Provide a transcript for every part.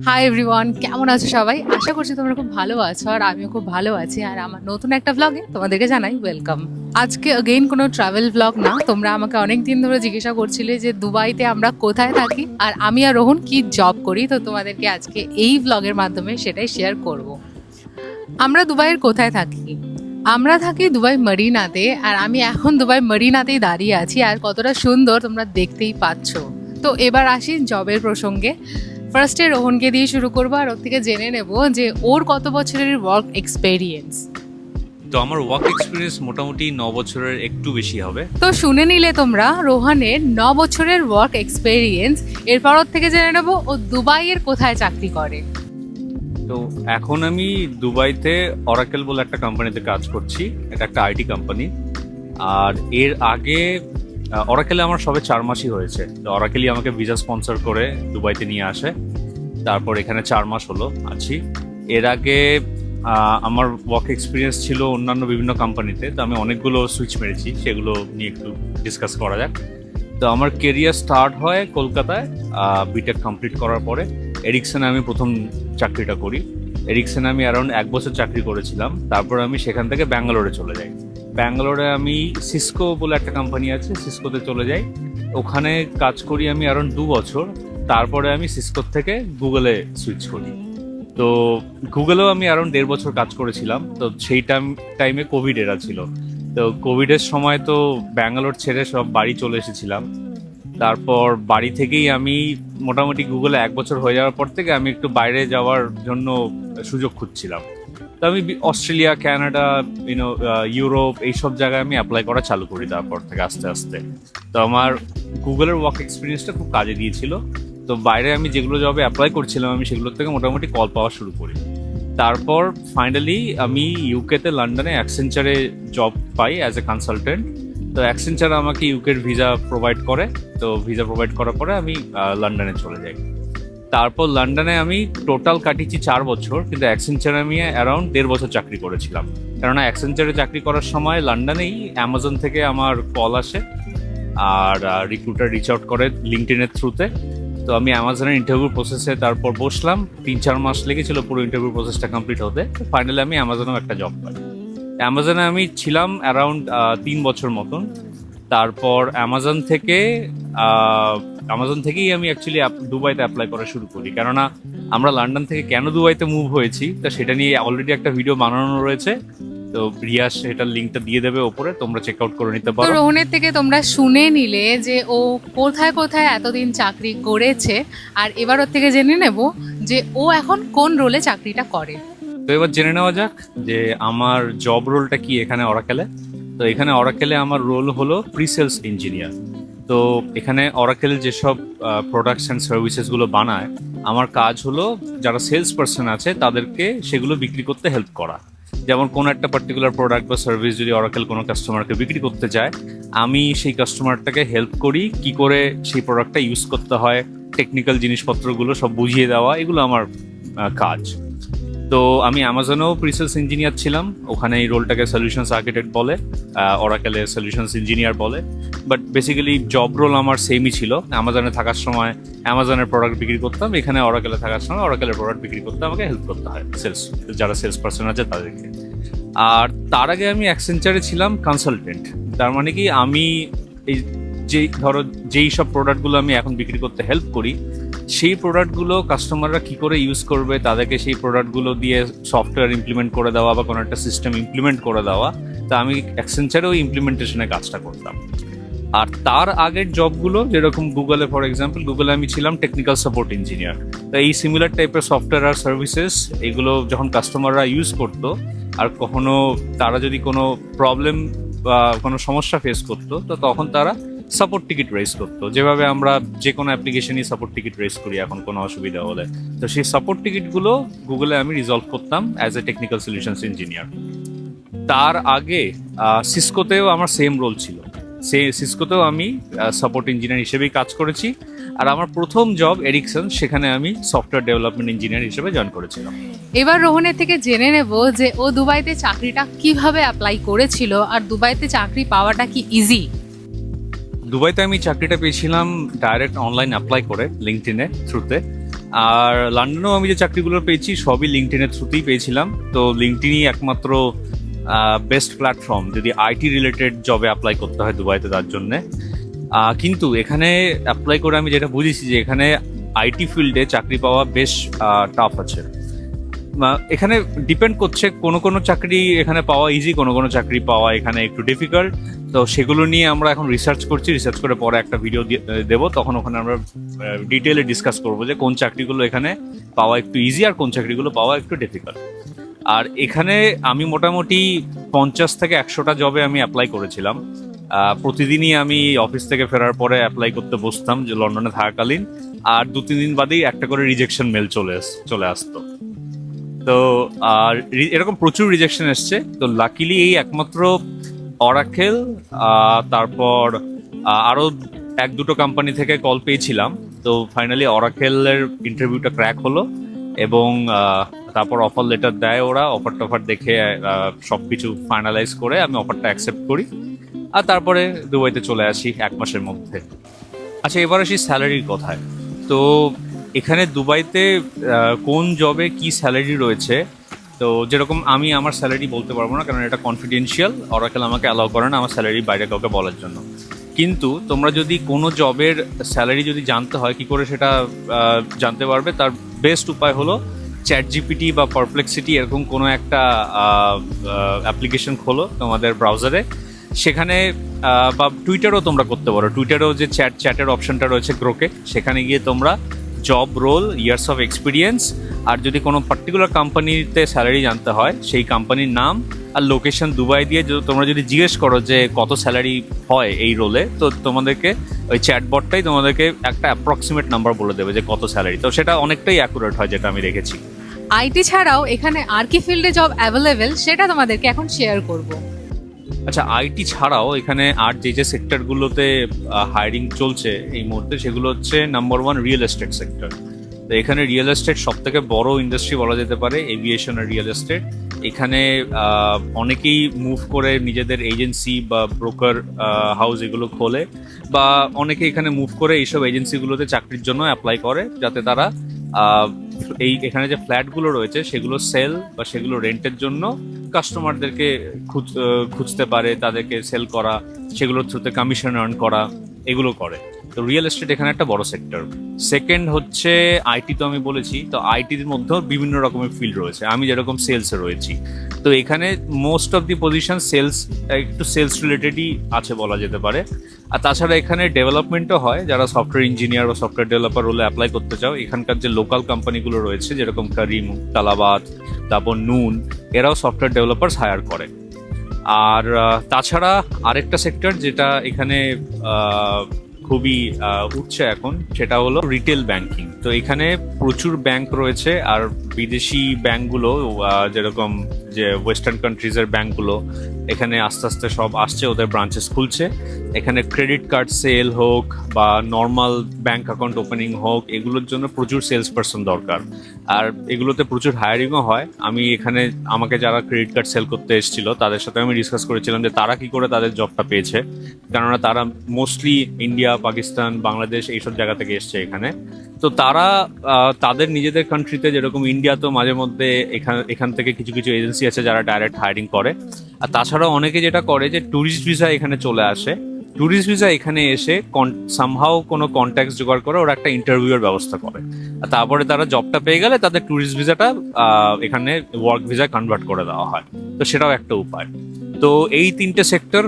Hi everyone, কেমন আছো সবাই? আশা করছি তোমরা খুব ভালো আছো আর আমিও খুব ভালো আছি। আর আমার নতুন একটা ব্লগে তোমাদেরকে জানাই ওয়েলকাম। আজকে অগেইন কোনো ট্রাভেল ব্লগ না। তোমরা আমাকে অনেক দিন ধরে জিজ্ঞাসা করছিলে যে দুবাইতে আমরা কোথায় থাকি আর আমি আর রোহন কি জব করি। তো তোমাদেরকে আজকে এই ব্লগের মাধ্যমে সেটাই শেয়ার করব। আমরা দুবাইয়ের কোথায় থাকি? আমরা থাকি দুবাই মরিনাতে, আর আমি এখন দুবাই মরিনাতেই দাঁড়িয়ে আছি। আর কতটা সুন্দর তোমরা দেখতেই পাচ্ছ। তো এবার আসি জবের প্রসঙ্গে। ফার্স্টে রোহনকে দিয়ে শুরু করবো আর ওর থেকে জেনে নেব যে ওর কত বছরের ওয়ার্ক এক্সপেরিয়েন্স। তো আমার ওয়ার্ক এক্সপিরিয়েন্স মোটামুটি 9 বছরের একটু বেশি হবে। তো শুনে নিলে তোমরা রোহানের 9 বছরের ওয়ার্ক এক্সপেরিয়েন্স। এরপর ওর থেকে জেনে নেব ও দুবাইয়ের কোথায় চাকরি করে। তো এখন আমি দুবাইতে অরাকেল বলে একটা কোম্পানিতে কাজ করছি। এটা একটা আইটি কোম্পানি। আর এর আগে অরাকেলে আমার সবে 4 মাসই হয়েছে। তো অরাকেলই আমাকে ভিসা স্পন্সর করে দুবাইতে নিয়ে আসে। তারপর এখানে 4 মাস হলো আছি। এর আগে আমার ওয়ার্ক এক্সপিরিয়েন্স ছিল অন্যান্য বিভিন্ন কোম্পানিতে। তো আমি অনেকগুলো সুইচ মেরেছি, সেগুলো নিয়ে একটু ডিসকাস করা যাক। তো আমার কেরিয়ার স্টার্ট হয় কলকাতায় বিটেক কমপ্লিট করার পরে। এরিকসনে আমি প্রথম চাকরিটা করি। এরিকসনে আমি অ্যারাউন্ড 1 বছর চাকরি করেছিলাম। তারপর আমি সেখান থেকে ব্যাঙ্গালোরে চলে যাই। ব্যাঙ্গালোরে আমি সিসকো বলে একটা কোম্পানি আছে, সিসকোতে চলে যাই। ওখানে কাজ করি আমি অ্যারাউন্ড 2 বছর। তারপরে আমি সিসকোর থেকে গুগলে সুইচ করি। তো গুগলেও আমি অ্যারাউন্ড 1.5 বছর কাজ করেছিলাম। তো সেই টাইমে কোভিড এরা ছিল। তো কোভিডের সময় তো ব্যাঙ্গালোর ছেড়ে সব বাড়ি চলে এসেছিলাম। তারপর বাড়ি থেকেই আমি মোটামুটি গুগলে 1 বছর হয়ে যাওয়ার পর থেকে আমি একটু বাইরে যাওয়ার জন্য সুযোগ খুঁজছিলাম। তো আমি অস্ট্রেলিয়া, কানাডা, ইউরোপ এইসব জায়গায় আমি অ্যাপ্লাই করা চালু করি তারপর থেকে আস্তে আস্তে। তো আমার গুগলের ওয়ার্ক এক্সপিরিয়েন্সটা খুব কাজে দিয়েছিল। তো বাইরে আমি যেগুলো জবে অ্যাপ্লাই করছিলাম আমি সেগুলোর থেকে মোটামুটি কল পাওয়া শুরু করি। তারপর ফাইনালি আমি ইউকেতে লন্ডনে অ্যাকসেঞ্চারে জব পাই অ্যাজ এ কনসালটেন্ট। তো অ্যাকসেঞ্চার আমাকে ইউকের ভিসা প্রোভাইড করে। তো ভিসা প্রোভাইড করার পরে আমি লন্ডনে চলে যাই। তারপর লন্ডনে আমি টোটাল কাটিয়েছি 4 বছর, কিন্তু অ্যাকসেঞ্চারে আমি অ্যারাউন্ড 1.5 বছর চাকরি করেছিলাম। কেননা অ্যাকসেঞ্চারে চাকরি করার সময় লন্ডনেই অ্যামাজন থেকে আমার কল আসে আর রিক্রুটার রিচ আউট করে লিঙ্কডইনের থ্রুতে। তো আমি অ্যামাজনের ইন্টারভিউ প্রসেসে তারপর বসলাম। 3-4 মাস লেগেছিল পুরো ইন্টারভিউ প্রসেসটা কমপ্লিট হতে। ফাইনালি আমি অ্যামাজনেও একটা জব পাই। অ্যামাজনে আমি ছিলাম অ্যারাউন্ড 3 বছর মতন। তারপর অ্যামাজন থেকেই আমি অ্যাকচুয়ালি দুবাইতে অ্যাপ্লাই করা শুরু করি। কেননা আমরা লন্ডন থেকে কেন দুবাইতে মুভ হয়েছি তো সেটা নিয়ে অলরেডি একটা ভিডিও বানানো রয়েছে। তো রিয়া সেটার লিঙ্কটা দিয়ে দেবে ওপরে, তোমরা চেক আউট করে নিতে তো পারো। রোহনের থেকে তোমরা শুনে নিলে যে ও কোথায় কোথায় এতদিন চাকরি করেছে। আর এবার ওর থেকে জেনে নেব যে ও এখন কোন রোলে চাকরিটা করে। তো এবার জেনে নেওয়া যাক যে আমার জব রোলটা কি এখানে অরাকেলে। তো এখানে অরাকেলে আমার রোল হলো প্রি সেলস ইঞ্জিনিয়ার। তো এখানে অরাকেল যেসব প্রোডাক্টস অ্যান্ড সার্ভিসেসগুলো বানায়, আমার কাজ হলো যারা সেলস পার্সন আছে তাদেরকে সেগুলো বিক্রি করতে হেল্প করা। যেমন কোনো একটা পার্টিকুলার প্রোডাক্ট বা সার্ভিস যদি অরাকেল কোনো কাস্টমারকে বিক্রি করতে চায়, আমি সেই কাস্টমারটাকে হেল্প করি কি করে সেই প্রোডাক্টটা ইউজ করতে হয়, টেকনিক্যাল জিনিসপত্রগুলো সব বুঝিয়ে দেওয়া, এগুলো আমার কাজ। তো আমি অ্যামাজনেও প্রিসেলস ইঞ্জিনিয়ার ছিলাম। ওখানে এই রোলটাকে সলিউশনস আর্কিটেক্ট বলে, অরাকেলে সলিউশনস ইঞ্জিনিয়ার বলে। বাট বেসিক্যালি জব রোল আমার সেমই ছিল। অ্যামাজনে থাকার সময় অ্যামাজনের প্রোডাক্ট বিক্রি করতাম, এখানে অরাকেলে থাকার সময় অরাকেলের প্রোডাক্ট বিক্রি করতে আমাকে হেল্প করতে হয় যারা সেলস পার্সন আছে তাদেরকে। আর তার আগে আমি অ্যাকসেঞ্চারে ছিলাম কনসালটেন্ট। তার মানে কি আমি এই যেই সব প্রোডাক্টগুলো আমি এখন বিক্রি করতে হেল্প করি সেই প্রোডাক্টগুলো কাস্টমাররা কি করে ইউজ করবে, তাদেরকে সেই প্রোডাক্টগুলো দিয়ে সফটওয়্যার ইমপ্লিমেন্ট করে দেওয়া বা কোনো একটা সিস্টেম ইমপ্লিমেন্ট করে দেওয়া। তা আমি অ্যাকসেঞ্চারেও ইমপ্লিমেন্টেশনের কাজটা করতাম। আর তার আগের জবগুলো যেরকম গুগলে, ফর এক্সাম্পল গুগলে আমি ছিলাম টেকনিক্যাল সাপোর্ট ইঞ্জিনিয়ার। তো এই সিমিলার টাইপের সফটওয়্যার আর সার্ভিসেস এগুলো যখন কাস্টমাররা ইউজ করতো আর কখনো তারা যদি কোনো প্রবলেম বা কোনো সমস্যা ফেস করতো তো তখন তারা সাপোর্ট টিকিট রেজ করতো, যেভাবে আমরা যে কোনো অ্যাপ্লিকেশনই সাপোর্ট টিকিট রেজ করি এখন কোনো অসুবিধা হলে। তো সেই সাপোর্ট টিকিটগুলো গুগলে আমি রিজলভ করতাম as a technical solutions engineer. তার আগে সিসকোতেও আমার সেম রোল ছিল। সিসকোতেও আমি সাপোর্ট ইঞ্জিনিয়ার হিসেবেই কাজ করেছি। আর আমার প্রথম জব এরিকসন, সেখানে আমি সফটওয়্যার ডেভেলপমেন্ট ইঞ্জিনিয়ার হিসেবে জয়েন করেছিলাম। এবার রোহনের থেকে জেনে নেব যে ও দুবাইতে চাকরিটা কিভাবে অ্যাপ্লাই করেছিল আর দুবাইতে চাকরি পাওয়াটা কি ইজি। দুবাইতে আমি চাকরিটা পেয়েছিলাম ডাইরেক্ট অনলাইন অ্যাপ্লাই করে লিঙ্কডইনের থ্রুতে। আর লন্ডনেও আমি যে চাকরিগুলো পেয়েছি সবই লিঙ্কডইনের থ্রুতেই পেয়েছিলাম। তো লিঙ্কডইনই একমাত্র বেস্ট প্ল্যাটফর্ম যদি আইটি রিলেটেড জবে অ্যাপ্লাই করতে হয় দুবাইতে তার জন্যে। কিন্তু এখানে অ্যাপ্লাই করে আমি যেটা বুঝেছি যে এখানে আইটি ফিল্ডে চাকরি পাওয়া বেশ টাফ আছে। এখানে ডিপেন্ড করছে, কোনো কোনো চাকরি এখানে পাওয়া ইজি, কোনো কোনো চাকরি পাওয়া এখানে একটু ডিফিকাল্ট। তো সেগুলো নিয়ে আমরা এখন রিসার্চ করছি, রিসার্চ করে পরে একটা ভিডিও দেবো, তখন ওখানে আমরা ডিটেলে ডিসকাস করবো যে কোন চাকরিগুলো এখানে পাওয়া একটু ইজি আর কোন চাকরিগুলো পাওয়া একটু ডিফিকাল্ট। আর এখানে আমি মোটামুটি 50 থেকে 100টা জবে আমি অ্যাপ্লাই করেছিলাম। প্রতিদিনই আমি অফিস থেকে ফেরার পরে অ্যাপ্লাই করতে বসতাম যে লন্ডনে থাকাকালীন, আর 2-3 দিন বাদেই একটা করে রিজেকশন মেল চলে আসতো। তো আর এরকম প্রচুর রিজেকশন এসছে। তো লাকিলি এই একমাত্র অরাকেল, তারপর আরো 1-2টো কোম্পানি থেকে কল পেয়েছিলাম। তো ফাইনালি অরাকেলের ইন্টারভিউটা ক্র্যাক হলো এবং তারপর অফার লেটার দেয় ওরা। অফার টফার দেখে সবকিছু ফাইনালাইজ করে আমি অফারটা অ্যাকসেপ্ট করি, আর তারপরে দুবাইতে চলে আসি 1 মাসের মধ্যে। আচ্ছা, এবার আসি স্যালারির কথায়। তো এখানে দুবাইতে কোন জবে কি স্যালারি রয়েছে, তো যেরকম আমি আমার স্যালারি বলতে পারবো না, কারণ এটা কনফিডেন্সিয়াল। অরাকেল আমাকে অ্যালাউ করে না আমার স্যালারি বাইরে কাউকে বলার জন্য। কিন্তু তোমরা যদি কোনো জবের স্যালারি যদি জানতে হয়, কি করে সেটা জানতে পারবে, তার বেস্ট উপায় হলো ChatGPT বা পারপ্লেক্সিটি এরকম কোনো একটা অ্যাপ্লিকেশন খোলো তোমাদের ব্রাউজারে। সেখানে বা টুইটারও তোমরা করতে পারো। টুইটারেও যে চ্যাটের অপশনটা রয়েছে গ্রোকে, সেখানে গিয়ে তোমরা job role, years of experience, আর যদি কোনো পার্টিকুলার কোম্পানিতে স্যালারি জানতে হয় সেই কোম্পানির নাম আর লোকেশন দুবাই দিয়ে তোমরা যদি জিজ্ঞেস করো যে কত স্যালারি হয় এই রোলে, তো তোমাদেরকে ওই চ্যাটবটটাই তোমাদেরকে একটা অ্যাপ্রক্সিমেট নাম্বার বলে দেবে যে কত স্যালারি। তো সেটা অনেকটাই অ্যাকুরেট হয়, যেটা আমি দেখেছি। আইটি ছাড়াও এখানে আর কি ফিল্ডে জব অ্যাভেলেবেল সেটা তোমাদেরকে এখন শেয়ার করব। আচ্ছা, আইটি ছাড়াও এখানে আর যে সেক্টরগুলোতে হায়ারিং চলছে এই মুহূর্তে, সেগুলো হচ্ছে নাম্বার 1 রিয়েল এস্টেট সেক্টর। তো এখানে রিয়েল এস্টেট সব থেকে বড় ইন্ডাস্ট্রি বলা যেতে পারে, এভিয়েশন আর রিয়েল এস্টেট। এখানে অনেকেই মুভ করে নিজেদের এজেন্সি বা ব্রোকার হাউস এগুলো খোলে, বা অনেকে এখানে মুভ করে এইসব এজেন্সিগুলোতে চাকরির জন্য অ্যাপ্লাই করে, যাতে তারা এখানে যে ফ্ল্যাটগুলো রয়েছে সেগুলো সেল বা সেগুলো রেন্টের জন্য কাস্টমারদেরকে খুঁজতে পারে, তাদেরকে সেল করা, সেগুলোর থ্রুতে কমিশন আর্ন করা, এগুলো করে। তো রিয়েল এস্টেট এখানে একটা বড় সেক্টর। সেকেন্ড হচ্ছে আইটি। তো আমি বলেছি, তো আইটির মধ্যেও বিভিন্ন রকমের ফিল্ড রয়েছে। আমি যেরকম সেলসে রয়েছি, তো এখানে most of the position sales, একটু সেলস রিলেটেডই আছে বলা যেতে পারে। আর তাছাড়া এখানে ডেভেলপমেন্টও হয়। যারা সফটওয়্যার ইঞ্জিনিয়ার বা সফটওয়্যার ডেভেলপার রোলে অ্যাপ্লাই করতে চাও, এখানকার যে লোকাল কোম্পানিগুলো রয়েছে যেরকম করিম, তালাবাদ, তারপর নুন, এরাও সফটওয়্যার ডেভেলপার্স হায়ার করে। আর তাছাড়া আরেকটা সেক্টর যেটা এখানে খুবই উঠছে এখন, সেটা হলো রিটেল ব্যাংকিং। তো এখানে প্রচুর ব্যাংক রয়েছে, আর বিদেশি ব্যাংকগুলো যেরকম যে ওয়েস্টার্ন কান্ট্রিজের ব্যাংকগুলো এখানে আস্তে আস্তে সব আসছে, ওদের ব্রাঞ্চেস খুলছে। এখানে ক্রেডিট কার্ড সেল হোক বা নর্মাল ব্যাংক অ্যাকাউন্ট ওপেনিং হোক, এগুলোর জন্য প্রচুর সেলস পারসন দরকার, আর এগুলোতে প্রচুর হায়ারিংও হয়। আমি এখানে আমাকে যারা ক্রেডিট কার্ড সেল করতে এসেছিল তাদের সাথে আমি ডিসকাস করেছিলাম যে তারা কি করে তাদের জবটা পেয়েছে, কেননা তারা মোস্টলি ইন্ডিয়া, পাকিস্তান, বাংলাদেশ এইসব জায়গা থেকে এসছে এখানে। তো তারা তাদের নিজেদের কান্ট্রিতে, যেরকম ইন্ডিয়া তো মাঝে মধ্যে এখান থেকে কিছু কিছু এজেন্সি আছে যারা ডাইরেক্ট হায়ারিং করে। আর তাছাড়াও অনেকে যেটা করে যে ট্যুরিস্ট ভিসা এখানে চলে আসে, ট্যুরিস্ট ভিসা এখানে এসে সামহাও কোনো কন্ট্যাক্ট জোগাড় করে ওরা একটা ইন্টারভিউয়ের ব্যবস্থা করে, আর তারপরে তারা জবটা পেয়ে গেলে তাদের ট্যুরিস্ট ভিসাটা এখানে ওয়ার্ক ভিসা কনভার্ট করে দেওয়া হয়। তো সেটাও একটা উপায়। তো এই 3টে সেক্টর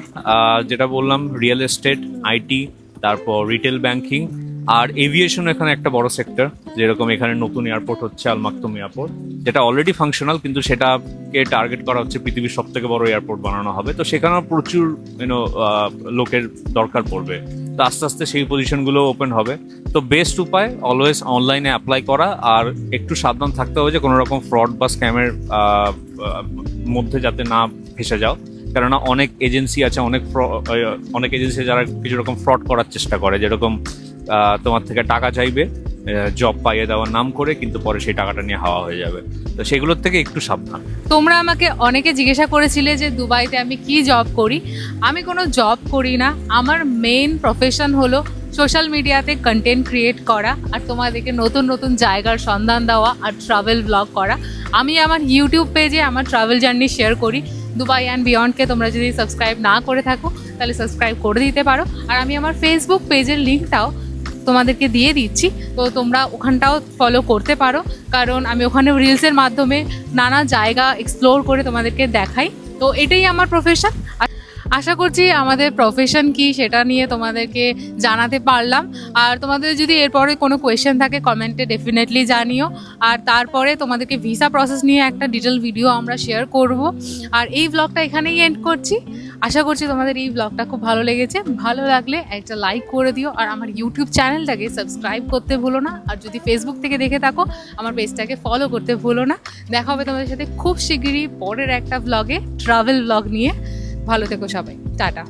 যেটা বললাম, রিয়েল এস্টেট, আইটি, তারপর রিটেল ব্যাংকিং, আর এভিয়েশন এখানে একটা বড় সেক্টর। যেরকম এখানে নতুন এয়ারপোর্ট হচ্ছে আল মাকতুম এয়ারপোর্ট, যেটা অলরেডি ফাংশনাল, কিন্তু সেটাকে টার্গেট করা হচ্ছে পৃথিবীর সব থেকে বড় এয়ারপোর্ট বানানো হবে। তো সেখানেও প্রচুর লোকের দরকার পড়বে। তো আস্তে আস্তে সেই পজিশনগুলো ওপেন হবে। তো বেস্ট উপায় অলওয়েজ অনলাইনে অ্যাপ্লাই করা, আর একটু সাবধান থাকতে হবে যে কোনো রকম ফ্রড বা স্ক্যামের মধ্যে যাতে না ফেসে যাও, কেননা অনেক এজেন্সি আছে, অনেক এজেন্সি যারা কিছু রকম ফ্রড করার চেষ্টা করে, যেরকম তোমার থেকে টাকা চাইবে জব পাইয়ে দেওয়ার নাম করে, কিন্তু পরে সেই টাকাটা নিয়ে হাওয়া হয়ে যাবে। তো সেগুলোর থেকে একটু সাবধান। তোমরা আমাকে অনেকে জিজ্ঞাসা করেছিলে যে দুবাইতে আমি কি জব করি। আমি কোনো জব করি না, আমার মেইন প্রফেশন হলো সোশ্যাল মিডিয়াতে কন্টেন্ট ক্রিয়েট করা আর তোমাদেরকে নতুন নতুন জায়গার সন্ধান দেওয়া আর ট্রাভেল ব্লগ করা। আমি আমার ইউটিউব পেজে আমার ট্রাভেল জার্নি শেয়ার করি। দুবাই অ্যান্ড বিয়ন্ডকে তোমরা যদি সাবস্ক্রাইব না করে থাকো তাহলে সাবস্ক্রাইব করে দিতে পারো। আর আমি আমার ফেসবুক পেজের লিঙ্কটাও তোমাদেরকে দিয়ে দিচ্ছি, তো তোমরা ওখানটাও ফলো করতে পারো, কারণ আমি ওখানে রিলসের মাধ্যমে নানা জায়গা এক্সপ্লোর করে তোমাদেরকে দেখাই। তো এটাই আমার প্রফেশন। আশা করছি আমাদের প্রফেশন কি সেটা নিয়ে তোমাদেরকে জানাতে পারলাম। আর তোমাদের যদি এরপরে কোনো কোয়েশ্চেন থাকে কমেন্টে ডেফিনেটলি জানিও। আর তারপরে তোমাদেরকে ভিসা প্রসেস নিয়ে একটা ডিটেল ভিডিও আমরা শেয়ার করব। আর এই ব্লগটা এখানেই এন্ড করছি। আশা করছি তোমাদের এই ব্লগটা খুব ভালো লেগেছে। ভালো লাগলে একটা লাইক করে দিও আর আমার ইউটিউব চ্যানেলটাকে সাবস্ক্রাইব করতে ভুলো না। আর যদি ফেসবুক থেকে দেখে থাকো আমার পেজটাকে ফলো করতে ভুলো না। দেখা হবে তোমাদের সাথে খুব শিগগিরই পরের একটা ব্লগে, ট্রাভেল ব্লগ নিয়ে। ভালো থেকো সবাই, টাটা।